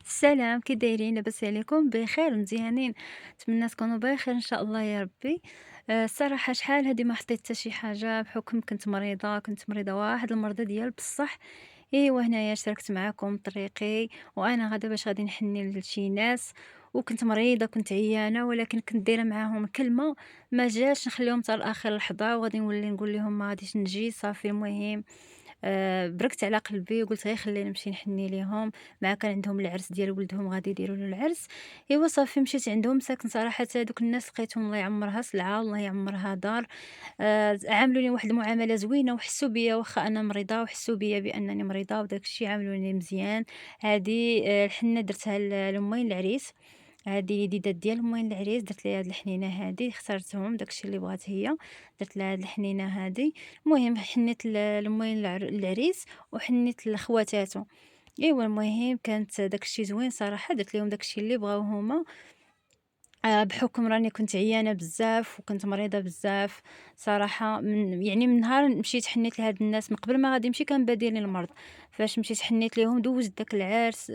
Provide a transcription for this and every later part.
السلام، كي دايرين؟ لاباس عليكم؟ بخير؟ مزيانين؟ نتمنى تكونوا بخير ان شاء الله يا ربي. الصراحه شحال هادي ما حطيت حتى شي حاجه بحكم كنت مريضه واحد المرضى ديال بصح. ايوا هنايا شاركت معاكم طريقي، وانا غادا باش غادي نحني لشي ناس. وكنت مريضه، كنت عيانه، ولكن كنت دايره معاهم كلمه ما جاش نخليهم حتى لاخر لحظه، وغادي نولي نقول لهم ما غاديش نجي صافي. المهم بركت على قلبي وقلت غير خليني نمشي نحني ليهم. مع كان عندهم العرس ديال ولدهم غادي يديروا له العرس. ايوا صافي مشيت عندهم، ساكن صراحه هذوك الناس لقيتهم الله يعمرها سلعه، الله يعمرها دار. عاملوني واحد المعامله زوينه وحسوا بيا واخا انا مريضه، وحسوا بيا بانني مريضه، وداك الشيء عاملوني مزيان. هذه الحنه درتها لامين العريس. هادي وليدات ديال المهم العريس، درت ليها هاد الحنينه هادي، اختارتهم داكشي اللي بغات هي. درت لها هاد الحنينه هادي. المهم حنيت لموين العريس، وحنيت لخواتاتو. ايوا المهم كانت داكشي زوين صراحه، درت لهم داكشي اللي بغاو هما. بحكم راني كنت عيانة بزاف وكنت مريضة بزاف صراحة. من نهار مشيت حنيت لهاد الناس، من قبل ما غادي نمشي كان باديرني المرض. فاش مشيت حنيت ليهم دوزت داك العرس،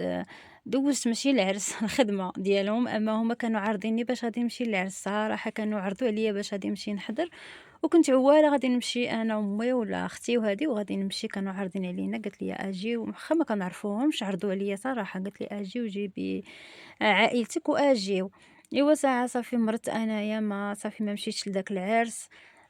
دوزت ماشي العرس الخدمة ديالهم، أما هما كانوا عارضينّي باش غادي نمشي للعرس، صراحة كانوا عرضوا عليا باش غادي نمشي نحضر. وكنت عوالة غادي نمشي أنا وأمي ولا أختي وهادي، وغادي نمشي كانوا عارضين علينا، قالت لي أجي واخا ما كنعرفوهمش، عرضوا عليا صراحة، قالت لي أجي وجيبي عائلتك وأجيو. إوا ساعة صافي مرضت أنايا، ما صافي ما مشيتش لداك العرس.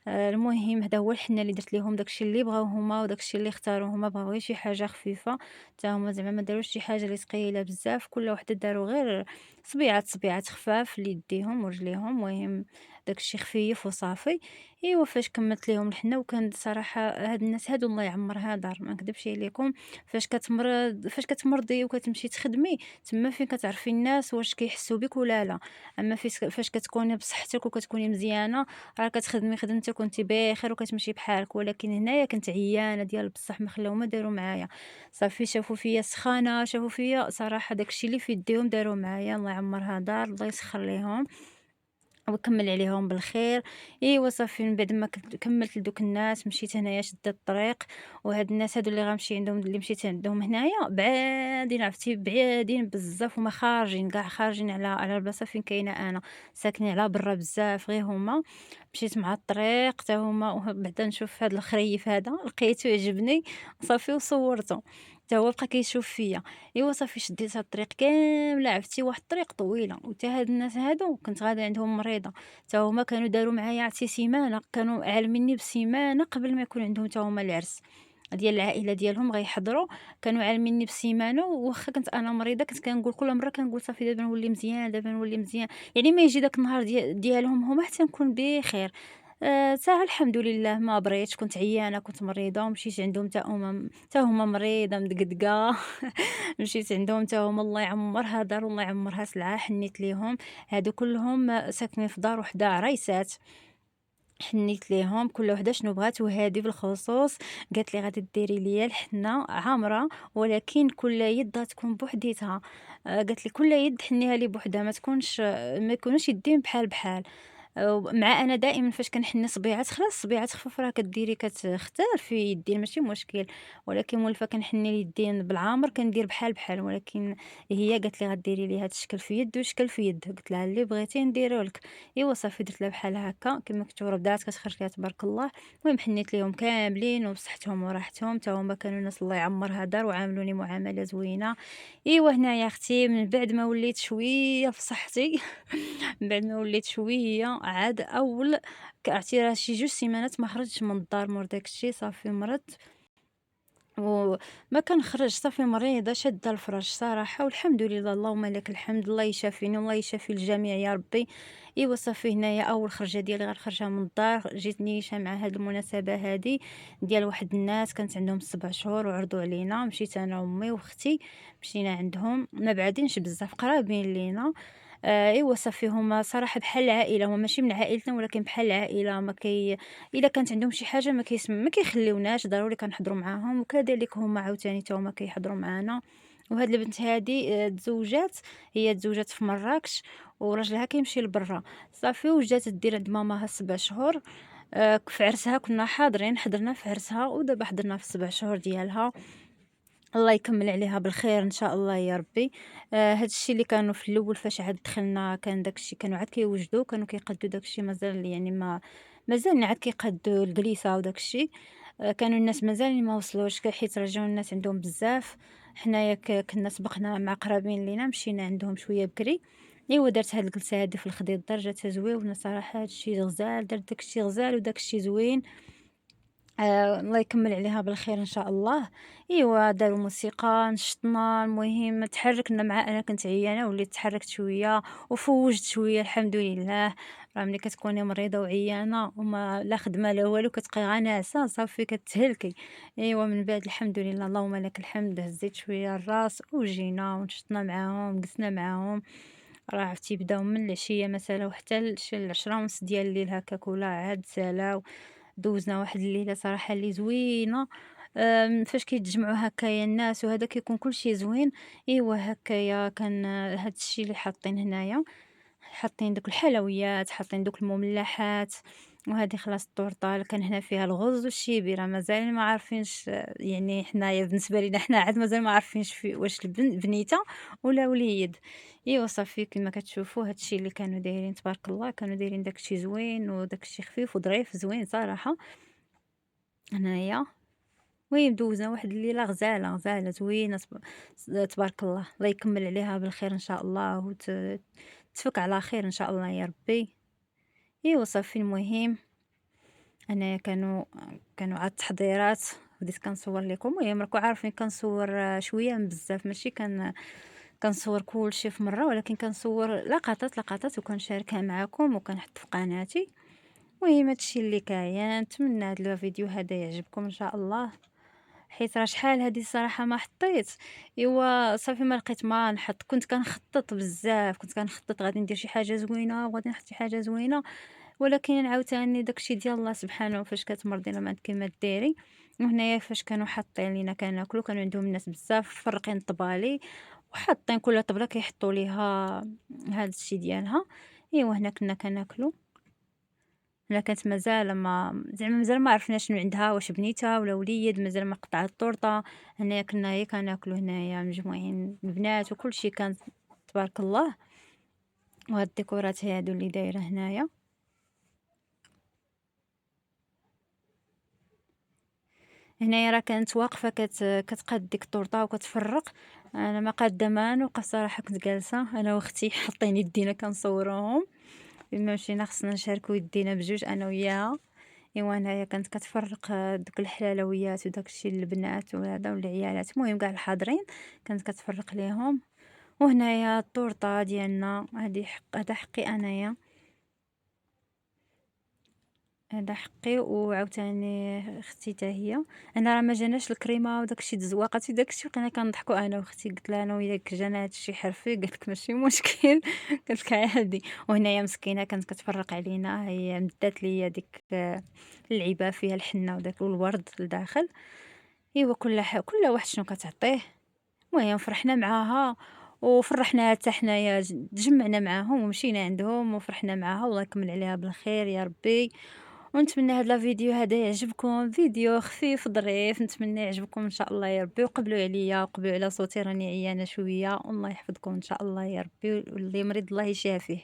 المهم هذا هو الحنة اللي درت ليهم، داكشي اللي بغاو هما وداكشي اللي اختاروا هما، بغاو غير شي حاجة خفيفة. حتى هما زعما ما داروش شي حاجة اللي ثقيلة بزاف، كل وحدة داروا غير صبيعات خفاف ليديهم ورجليهم، المهم داكشي خفيف وصافي. إيوا فاش كملت ليهم الحنة، وكانت صراحة هاد الناس هادو الله يعمرها دار، ما نكذبش عليكم. فاش كتمرضي وكتمشي تخدمي تما فين كتعرفي الناس واش كيحسوا بك ولا لا. اما فاش كتكوني بصحتك وكتكوني مزيانه، راه كتخدمي خدمتك وانت بخير وكتمشي بحالك. ولكن هنايا كنت عيانه ديال بصح، ما خلاو ما داروا معايا. صافي شافوا فيا سخانه، شافوا فيا صراحه داكشي اللي في يديهم داروا معايا، الله يعمرها دار، الله يسخر ليهم ويكمل عليهم بالخير. ايوا صافي من بعد ما كملت لدوك الناس، مشيت هنايا شديت الطريق. وهاد الناس هادو اللي غنمشي عندهم، اللي مشيت عندهم هنايا بعادين، عرفتي بعادين بزاف، وما خارجين كاع، خارجين على البلاصه فين كاينه انا، ساكنين على برا بزاف غير هما. مشيت مع الطريق حتى هما، بعدا نشوف هاد الخريف هذا لقيتو يعجبني صافي وصورته، حتى هو بقى كيشوف فيا. ايوا صافي شديت هاد الطريق كامله، عرفتي واحد الطريق طويله، وتا هاد الناس هادو كنت غادا عندهم مريضه. تا هما كانوا داروا معايا عرفتي سيمانه، كانوا عالميني بسيمانه قبل ما يكون عندهم تا هما العرس ديال العائله ديالهم غيحضروا. كانوا عالميني بسيمانه، وواخا كنت انا مريضه كنت كنقول كل مره، كنقول صافي دابا نولي مزيان، دابا نولي مزيان. يعني ما يجي داك النهار ديالهم هما حتى نكون بخير. تا الحمد لله ما بريتش، كنت عيانه كنت مريضه ومشيت عندهم، تا هما مريضه مدقدقه. مشيت عندهم تا هما الله يعمرها دار والله يعمرها سلعه، حنيت ليهم. هادو كلهم ساكنين في دار وحده عريسات. حنيت ليهم كل وحده شنو بغات، وهذه بالخصوص قالت لي غادي ديري ليا الحنه عامره، ولكن كل يد غتكون بوحديتها. قالت لي كل يد حنيها لي بوحدها، ما يكونوش يدين بحال بحال. مع أنا دائمًا فاش كنحني صبيعات، خلاص صبيعات خفاف راه كديري كتختار في يدين ماشي مشكل. ولكن مولفة كنحني اليدين بالعامر كندير بحال بحال. ولكن هي قالت لي غديري لي هاد الشكل في يد وشكل في يد، قلت لها اللي بغيتي نديرو لك. ايوا صافي درت لها بحال هكا كما كتورا، بدات كتخرج ليها تبارك الله. المهم حنيت ليهم كاملين وبصحتهم وراحتهم، تا هما كانوا ناس الله يعمرها دار وعاملوني معاملة زوينة. ايوا هنايا اختي من بعد ما وليت شوية في صحتي من بعد ما وليت شوية عاد أول عرفتي راه شي 2 سيمانات ما خرجتش من الدار مور داك الشي، صافي مرضت وما كنخرجش، صافي مريضة شادة الفراش صراحة، والحمد لله اللهم لك الحمد، الله يشافيني والله يشافي الجميع يا ربي. إيوا صافي هنايا أول خرجة ديالي غنخرجها من الدار، جيت نيشان مع هاد المناسبة هادي ديال واحد الناس كانت عندهم 7 شهور وعرضوا علينا، مشيت أنا وأمي وأختي، مشينا عندهم ما بعادينش بزاف قرابين لينا. إيوا صافي هما صراحة بحال العائلة، هما ماشي من عائلتنا ولكن بحال العائلة، ما إلا كانت عندهم شي حاجة ما كيخليوناش، ضروري كنحضروا معاهم، وكذلك هما عاوتاني تا هما كيحضروا معانا. وهاد البنت هادي هي تزوجات في مراكش، وراجلها كيمشي لبرا. صافي وجات دير عند ماماها 7 شهور. في عرسها كنا حاضرين، حضرنا في عرسها ودابا حضرنا في 7 شهور ديالها. الله يكمّل عليها بالخير إن شاء الله يا ربي. هاد الشي اللي كانوا في الأول فاش عاد دخلنا كان داك الشي كانوا عاد كيوجدوا، كانوا كيقادّوا داك الشي مازال يعني مازالنا عاد كيقادّوا الكليسة وداك الشي. كانوا الناس مازالين ما وصلوش حيت رجعوا الناس عندهم بزاف. حنايا كنا سبقنا مع قرابين لينا مشينا عندهم شوية بكري. إيوا دارت هاد الجلسة هادي في الخضيض درجتها زويونة صراحة، هاد الشي غزال، دارت داك الشي غزال وداك الشي زوين. الله يكمّل عليها بالخير إن شاء الله. إيوا داروا موسيقى، نشطنا، المهم تحرّكنا مع أنا كنت عيانة وليت تحرّكت شوية وفوّجت شوية الحمد لله. راه ملي كتكوني مريضة وعيانة وما لا خدمة لا والو كتبقاي غير ناعسة صافي كتهلكي. إيوا من بعد الحمد لله اللهم لك الحمد هزيت شوية الراس وجينا ونشطنا معاهم، جلسنا معاهم. راه عرفتي بداو من العشية مثلًا وحتى شي ل10:30 ديال الليل هكاك ولا عاد سالاو. دوزنا واحد الليلة صراحة اللي زوينة. فاش كيتجمعوا هكايا الناس وهذا كيكون كلشي زوين. إيوا هكايا كان هاد الشي اللي حاطين هنايا، حاطين دوك الحلويات، حاطين دوك المملّحات، وهذه خلاص الطورطة اللي كان هنا فيها الغُز والشيبي، راه مازال ما عارفينش يعني حنايا بالنسبة لينا حنا عاد مازال ما عارفينش واش بنيتة ولا وليد. إيوا صافي كيما كتشوفوا هاد الشي اللي كانوا دايرين تبارك الله، كانوا دايرين داك الشي زوين وداك الشي خفيف وظريف زوين صراحة هنايا. المهم دوزنا واحد الليلة غزالة، غزالة زوينة تبارك الله، الله يكمّل عليها بالخير إن شاء الله تفك على خير إن شاء الله يا ربي. إيوا صافي المهم أنايا كانوا عاد التحضيرات بديت كنصور ليكم، المهم راكم عارفين كنصور شوية من بزاف ماشي كنصور كلشي في مرة، ولكن كنصور لقطات، لقطات وكنشاركها معاكم وكنحط في قناتي. المهم هادشي اللي كاين، نتمنى هاد الفيديو هذا يعجبكم إن شاء الله. حيت راه شحال هادي الصراحة ما حطيت. إوا صافي ما لقيت ما نحط، كنت كنخطط بزاف، كنت كنخطط غادي ندير شي حاجة زوينة وغادي نحط شي حاجة زوينة، ولكن عاوتاني داكشي ديال الله سبحانه فاش كتمرضي راه ما عندك كيما ديري. وهنايا فاش كانوا حاطين لينا كناكلو كانوا عندهم الناس بزاف مفرقين الطبالي وحاطين كل طبلة كيحطوا ليها هاد الشي ديالها. إيوا هنا كنا كناكلو. أنا كانت مازال ما زعما مازال ما عرفنا شنو عندها، واش بنيتها ولا وليد، مازال ما قطعت الطورطة. هنايا كنا غير كناكلو هنايا مجموعين البنات وكلشي كان تبارك الله. وهاد الديكورات هادو اللي دايرة هنايا. هنايا راه كانت واقفة كتقاد ديك الطورطة وكتفرّق. أنا ما قادة ما نوقف صراحة، كنت جالسة أنا وأختي حاطين يدينا كنصوروهم، بما مشينا خصنا نشاركو يدينا بجوج أنا وياها. إيوا هنايا كانت كتفرّق دوك الحلويات وداك الشي للبنات وهذا وللعيالات، المهم قاع الحاضرين كانت كتفرّق ليهم. وهنايا الطورطة ديالنا هادا حقي أنايا. هذا حقي وعاوتاني اختي حتى هي. انا راه ما جاناش الكريمه وداك الشيء تزواقات وداك الشيء بقينا كنضحكوا انا واختي، قلت لها انا وياك جانا هاد الشيء حرفي، قالت لك ماشي مشكل قالت لك عادي. وهنايا مسكينه كانت كتفرق علينا، هي مدات ليا ديك اللعيبه فيها الحنه وداك والورد لداخل. ايوا كل واحد شنو كتعطيه. المهم فرحنا معاها وفرحنا حتى حنايا، تجمعنا معاهم ومشينا عندهم وفرحنا معاها، والله يكمل عليها بالخير يا ربي. ونتمنى هاد الفيديو هذا يعجبكم، فيديو خفيف ظريف، نتمنى يعجبكم ان شاء الله يا ربي. وقبلوا عليا وقبلوا على صوتي راني عيانه شويه، والله يحفظكم ان شاء الله يا ربي، واللي مريض الله يشافيه.